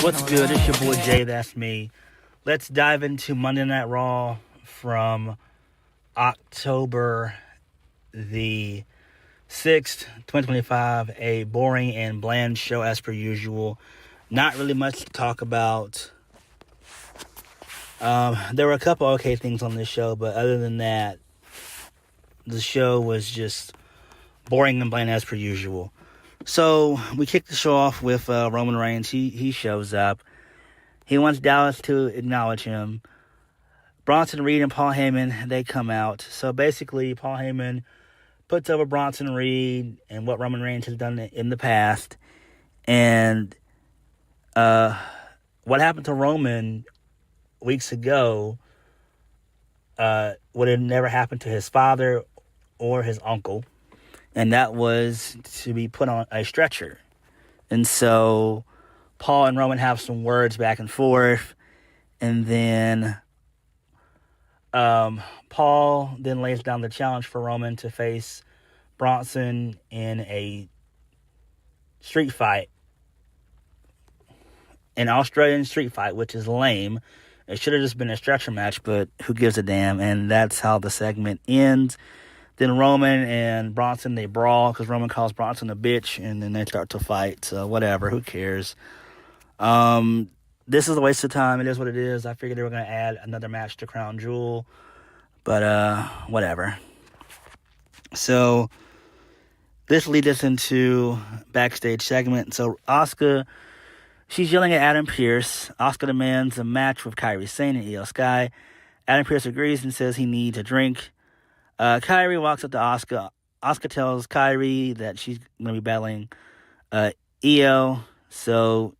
What's good? It's your boy Jay, that's me. Let's dive into Monday Night Raw from October the 6th, 2025. A boring and bland show as per usual. Not really much to talk about. There were a couple okay things on this show, but other than that, the show was just boring and bland as per usual. So we kicked the show off with Roman Reigns. He shows up. He wants Dallas to acknowledge him. Bronson Reed and Paul Heyman, they come out. So basically, Paul Heyman puts over Bronson Reed and what Roman Reigns has done in the past. And what happened to Roman weeks ago would have never happened to his father or his uncle. And that was to be put on a stretcher. And so Paul and Roman have some words back and forth. And then Paul then lays down the challenge for Roman to face Bronson in a street fight. An Australian street fight, which is lame. It should have just been a stretcher match, but who gives a damn? And that's how the segment ends. Then Roman and Bronson, they brawl because Roman calls Bronson a bitch, and then they start to fight. So whatever, who cares? This is a waste of time. It is what it is. I figured they were going to add another match to Crown Jewel, but whatever. So this leads us into backstage segment. So Asuka, she's yelling at Adam Pearce. Asuka demands a match with Kairi Sane and Iyo Sky. Adam Pearce agrees and says he needs a drink. Kairi walks up to Asuka. Asuka tells Kairi that she's going to be battling Iyo. So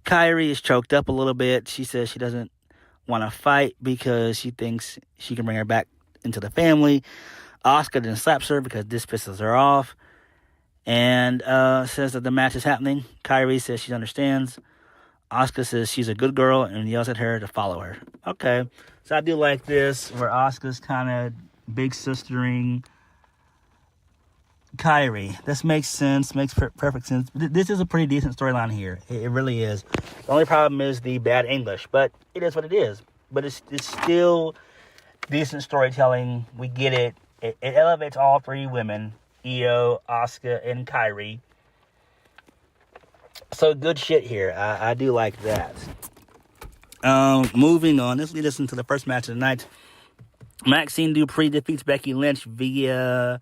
Kairi is choked up a little bit. She says she doesn't want to fight because she thinks she can bring her back into the family. Asuka then slaps her because this pisses her off. And says that the match is happening. Kairi says she understands. Asuka says she's a good girl and yells at her to follow her. Okay. So I do like this, where Asuka's kind of big sistering Kairi. This makes sense, makes perfect sense. This is a pretty decent storyline here. It really is. The only problem is the bad English, but it is what it is. But it's still decent storytelling. We get it. It elevates all three women, Iyo, Asuka, and Kairi. So good shit here. I do like that. Moving on. This leads us into the first match of the night. Maxine Dupree defeats Becky Lynch via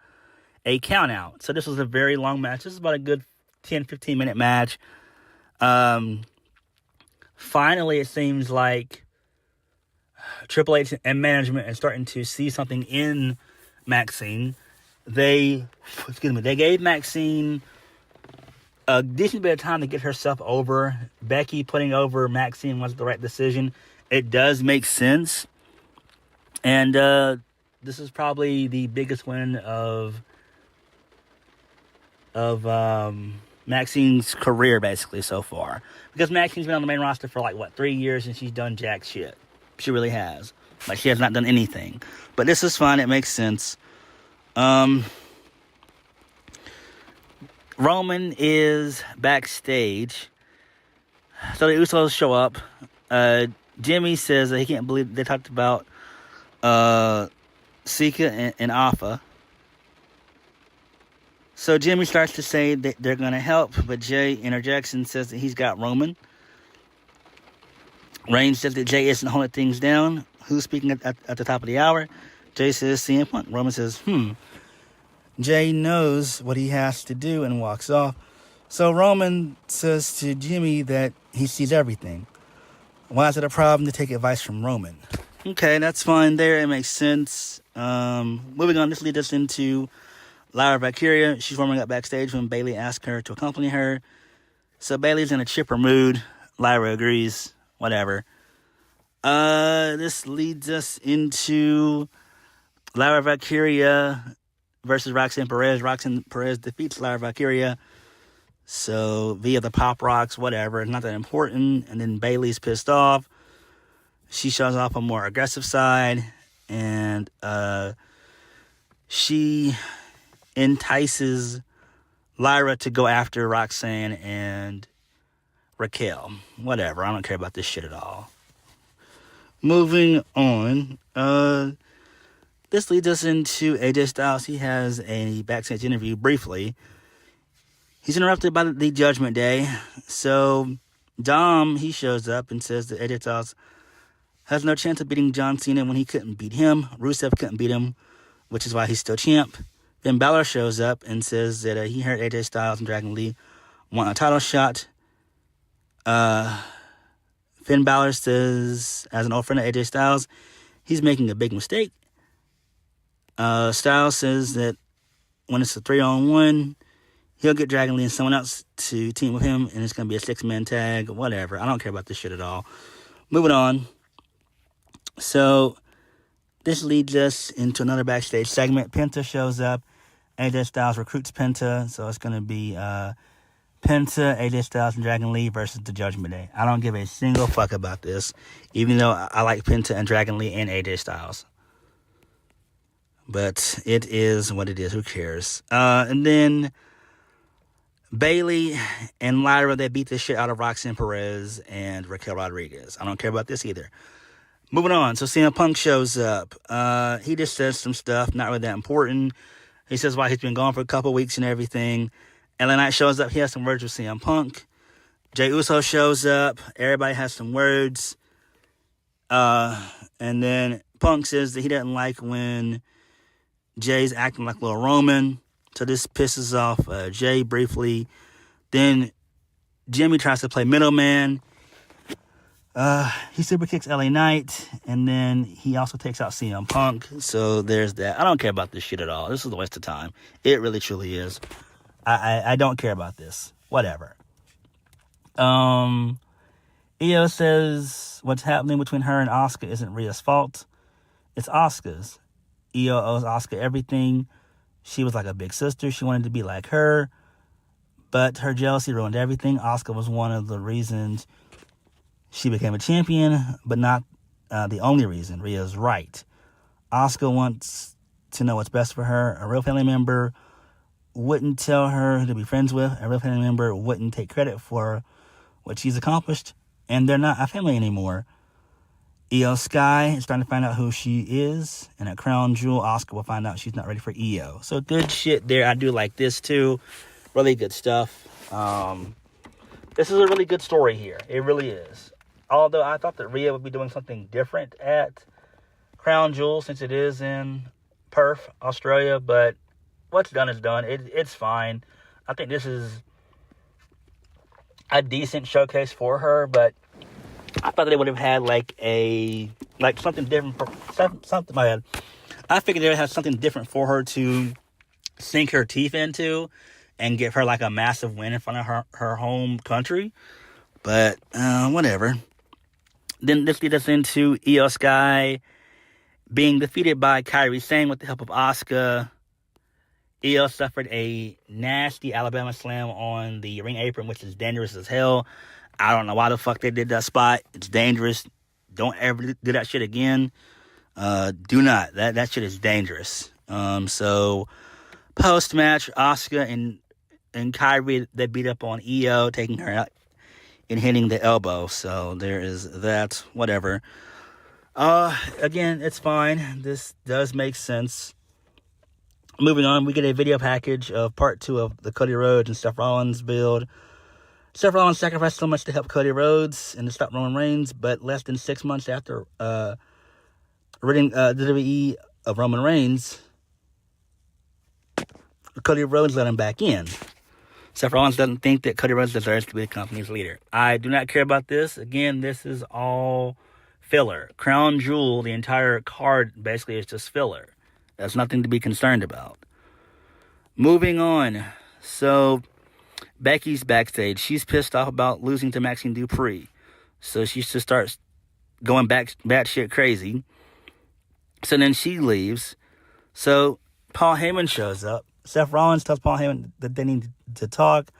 a countout. So this was a very long match. This is about a good 10-15 minute match. Finally, it seems like Triple H and management are starting to see something in Maxine. They gave Maxine a decent bit of time to get herself over. Becky putting over Maxine was the right decision. It does make sense. And this is probably the biggest win of Maxine's career, basically, so far. Because Maxine's been on the main roster for, 3 years, and she's done jack shit. She really has. She has not done anything. But this is fine. It makes sense. Roman is backstage. So the Usos show up. Jimmy says that he can't believe they talked about Sika and Alpha. So Jimmy starts to say that they're going to help, but Jay interjects and says that he's got Roman. Reigns says that Jay isn't holding things down. Who's speaking at the top of the hour? Jay says CM Punk. Roman says, Jay knows what he has to do and walks off. So Roman says to Jimmy that he sees everything. Why is it a problem to take advice from Roman? Okay, that's fine there. It makes sense. Moving on, this leads us into Lyra Valkyria. She's warming up backstage when Bayley asks her to accompany her. So Bayley's in a chipper mood. Lyra agrees. Whatever. This leads us into Lyra Valkyria versus Roxanne Perez. Roxanne Perez defeats Lyra Valkyria. So, via the Pop Rocks, whatever. It's not that important. And then Bayley's pissed off. She shows off a more aggressive side. And she entices Lyra to go after Roxanne and Raquel. Whatever. I don't care about this shit at all. Moving on. This leads us into AJ Styles. He has a backstage interview briefly. He's interrupted by the Judgment Day. So Dom, he shows up and says that AJ Styles has no chance of beating John Cena when he couldn't beat him. Rusev couldn't beat him, which is why he's still champ. Finn Balor shows up and says that he heard AJ Styles and Dragon Lee want a title shot. Finn Balor says, as an old friend of AJ Styles, he's making a big mistake. Styles says that when it's a 3-on-1, he'll get Dragon Lee and someone else to team with him, and it's going to be a 6-man tag, whatever. I don't care about this shit at all. Moving on. So, this leads us into another backstage segment. Penta shows up. AJ Styles recruits Penta, so it's going to be Penta, AJ Styles, and Dragon Lee versus the Judgment Day. I don't give a single fuck about this, even though I like Penta and Dragon Lee and AJ Styles. But it is what it is. Who cares? And then Bayley and Lyra, they beat the shit out of Roxanne Perez and Raquel Rodriguez. I don't care about this either. Moving on. So CM Punk shows up. He just says some stuff, not really that important. He says why he's been gone for a couple weeks and everything. LA Knight shows up. He has some words with CM Punk. Jey Uso shows up. Everybody has some words. And then Punk says that he doesn't like when Jay's acting like little Roman. So this pisses off Jay briefly. Then Jimmy tries to play middleman. He super kicks LA Knight. And then he also takes out CM Punk. So there's that. I don't care about this shit at all. This is a waste of time. It really truly is. I don't care about this. Whatever. Iyo says what's happening between her and Asuka isn't Rhea's fault. It's Asuka's. Iyo owes Asuka everything. She was like a big sister. She wanted to be like her. But her jealousy ruined everything. Asuka was one of the reasons she became a champion, but not the only reason. Rhea's right. Asuka wants to know what's best for her. A real family member wouldn't tell her who to be friends with. A real family member wouldn't take credit for what she's accomplished. And they're not a family anymore. Iyo Sky is trying to find out who she is. And at Crown Jewel, Asuka will find out she's not ready for Iyo. So good shit there. I do like this too. Really good stuff. This is a really good story here. It really is. Although I thought that Rhea would be doing something different at Crown Jewel since it is in Perth, Australia. But what's done is done. It's fine. I think this is a decent showcase for her, but I thought they would have had something different for something. My head. I figured they would have something different for her to sink her teeth into and give her like a massive win in front of her home country. But whatever. Then this leads us into Iyo Sky being defeated by Kairi Sane with the help of Asuka. Iyo suffered a nasty Alabama slam on the ring apron, which is dangerous as hell. I don't know why the fuck they did that spot. It's dangerous. Don't ever do that shit again. Do not. That shit is dangerous. So post-match, Asuka and Kairi, they beat up on Iyo, taking her out and hitting the elbow. So there is that. Whatever. Again, it's fine. This does make sense. Moving on, we get a video package of part 2 of the Cody Rhodes and Seth Rollins build. Seth Rollins sacrificed so much to help Cody Rhodes and to stop Roman Reigns, but less than 6 months after ridding WWE of Roman Reigns, Cody Rhodes let him back in. Seth Rollins doesn't think that Cody Rhodes deserves to be the company's leader. I do not care about this. Again, this is all filler. Crown Jewel, the entire card basically is just filler. That's nothing to be concerned about. Moving on. So Becky's backstage. She's pissed off about losing to Maxine Dupree. So she just starts going batshit crazy. So then she leaves. So Paul Heyman shows up. Seth Rollins tells Paul Heyman that they need to talk.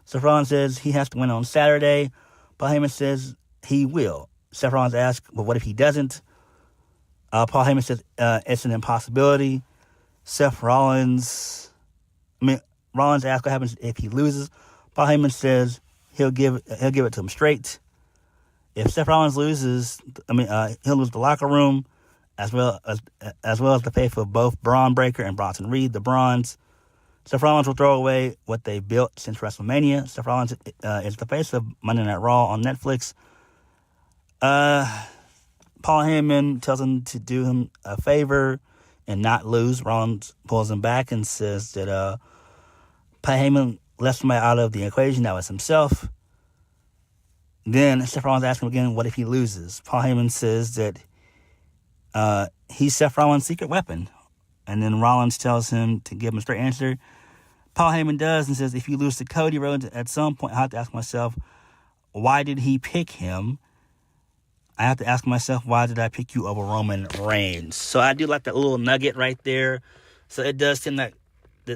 Seth Rollins says he has to win on Saturday. Paul Heyman says he will. Seth Rollins asks, well, what if he doesn't? Paul Heyman says it's an impossibility. Rollins asks what happens if he loses. Paul Heyman says he'll give it to him straight. If Seth Rollins loses, he'll lose the locker room, as well as the faith of both Braun Breaker and Bronson Reed, the Bronze. Seth Rollins will throw away what they've built since WrestleMania. Seth Rollins is the face of Monday Night Raw on Netflix. Paul Heyman tells him to do him a favor and not lose. Rollins pulls him back and says that Paul Heyman left somebody out of the equation. That was himself. Then Seth Rollins asks him again, what if he loses? Paul Heyman says that he's Seth Rollins' secret weapon. And then Rollins tells him to give him a straight answer. Paul Heyman does and says, if you lose to Cody Rhodes, at some point I have to ask myself, why did he pick him? I have to ask myself, why did I pick you over Roman Reigns? So I do like that little nugget right there. So it does seem that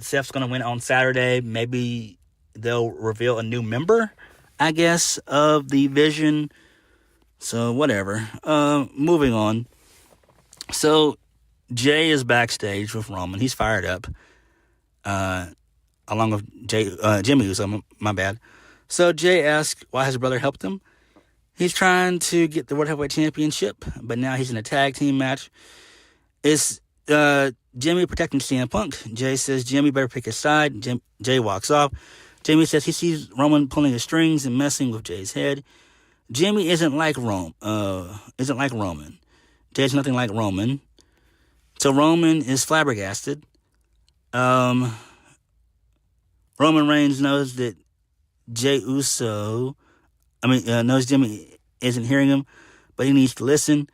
Seth's going to win on Saturday. Maybe they'll reveal a new member, I guess, of the Vision. So whatever. Moving on. So Jey is backstage with Roman. He's fired up. Along with Jimmy Uso, my bad. So Jey asks why his brother helped him. He's trying to get the World Heavyweight Championship, but now he's in a tag team match. It's Jimmy protecting CM Punk. Jey says Jimmy better pick his side. Jey walks off. Jimmy says he sees Roman pulling his strings and messing with Jey's head. Jimmy isn't like Roman. Jey's nothing like Roman. So Roman is flabbergasted. Roman Reigns knows that Jey Uso, knows Jimmy isn't hearing him, but he needs to listen.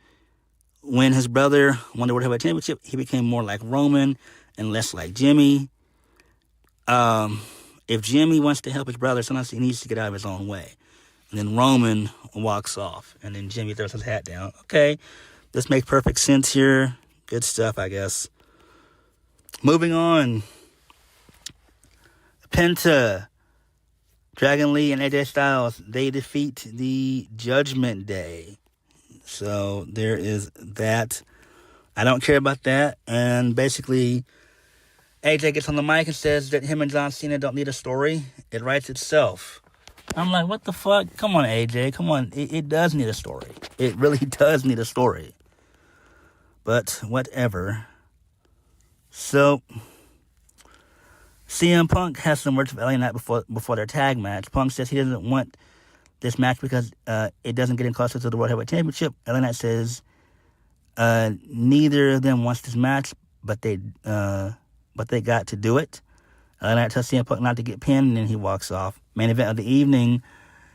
When his brother won the World Heavyweight Championship, he became more like Roman and less like Jimmy. If Jimmy wants to help his brother, sometimes he needs to get out of his own way. And then Roman walks off, and then Jimmy throws his hat down. Okay, this makes perfect sense here. Good stuff, I guess. Moving on. Penta, Dragon Lee, and AJ Styles, they defeat the Judgment Day. So there is that. I don't care about that. And basically, AJ gets on the mic and says that him and John Cena don't need a story. It writes itself. I'm like, what the fuck? Come on, AJ. Come on. It does need a story. It really does need a story. But whatever. So CM Punk has some words with LA Knight before their tag match. Punk says he doesn't want this match because it doesn't get him closer to the World Heavyweight Championship. LA Knight says neither of them wants this match, but they got to do it. LA Knight tells CM Punk not to get pinned, and then he walks off. Main event of the evening,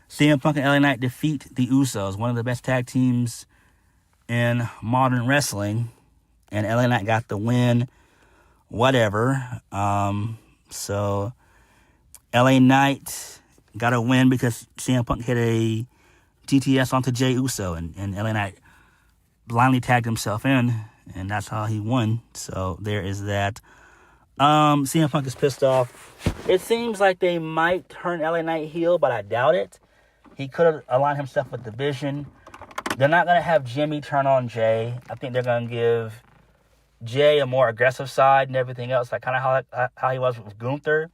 CM Punk and LA Knight defeat the Usos, one of the best tag teams in modern wrestling, and LA Knight got the win. Whatever. So LA Knight got a win because CM Punk hit a GTS onto Jey Uso, and LA Knight blindly tagged himself in, and that's how he won. So there is that. CM Punk is pissed off. It seems like they might turn LA Knight heel, but I doubt it. He could have aligned himself with the Vision. They're not going to have Jimmy turn on Jey. I think they're going to give Jey a more aggressive side and everything else, like kind of how he was with Gunther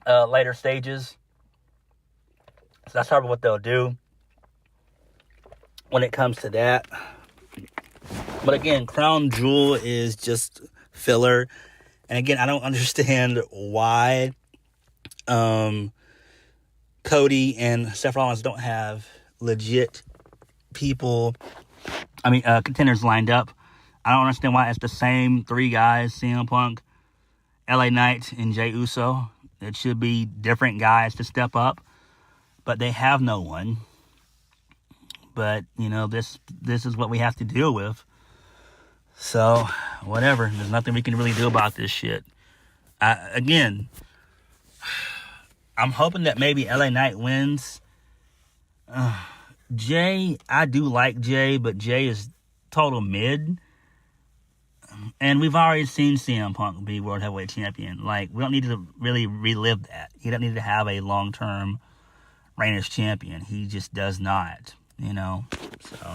later stages. So that's probably what they'll do when it comes to that. But again, Crown Jewel is just filler. And again, I don't understand why Cody and Seth Rollins don't have legit contenders lined up. I don't understand why it's the same three guys, CM Punk, LA Knight, and Jey Uso. It should be different guys to step up, but they have no one. But, this is what we have to deal with. So, whatever. There's nothing we can really do about this shit. I'm hoping that maybe LA Knight wins. Jey, I do like Jey, but Jey is total mid. And we've already seen CM Punk be World Heavyweight Champion. Like, we don't need to really relive that. He doesn't need to have a long-term reign as champion. He just does not, So,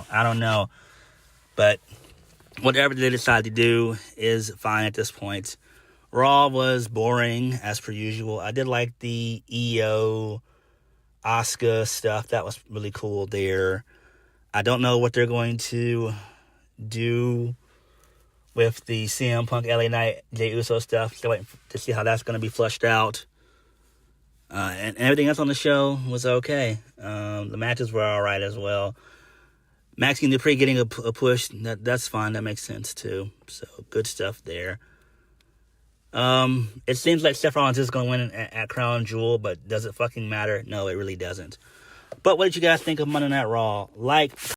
I don't know. But whatever they decide to do is fine at this point. Raw was boring, as per usual. I did like the Iyo Asuka stuff. That was really cool there. I don't know what they're going to do with the CM Punk LA Knight Jey Uso stuff. Still waiting to see how that's going to be flushed out. And everything else on the show was okay. The matches were all right as well. Maxine Dupree getting a push, that's fine. That makes sense too. So good stuff there. It seems like Seth Rollins is going to win at Crown Jewel, but does it fucking matter? No, it really doesn't. But what did you guys think of Monday Night Raw? Like,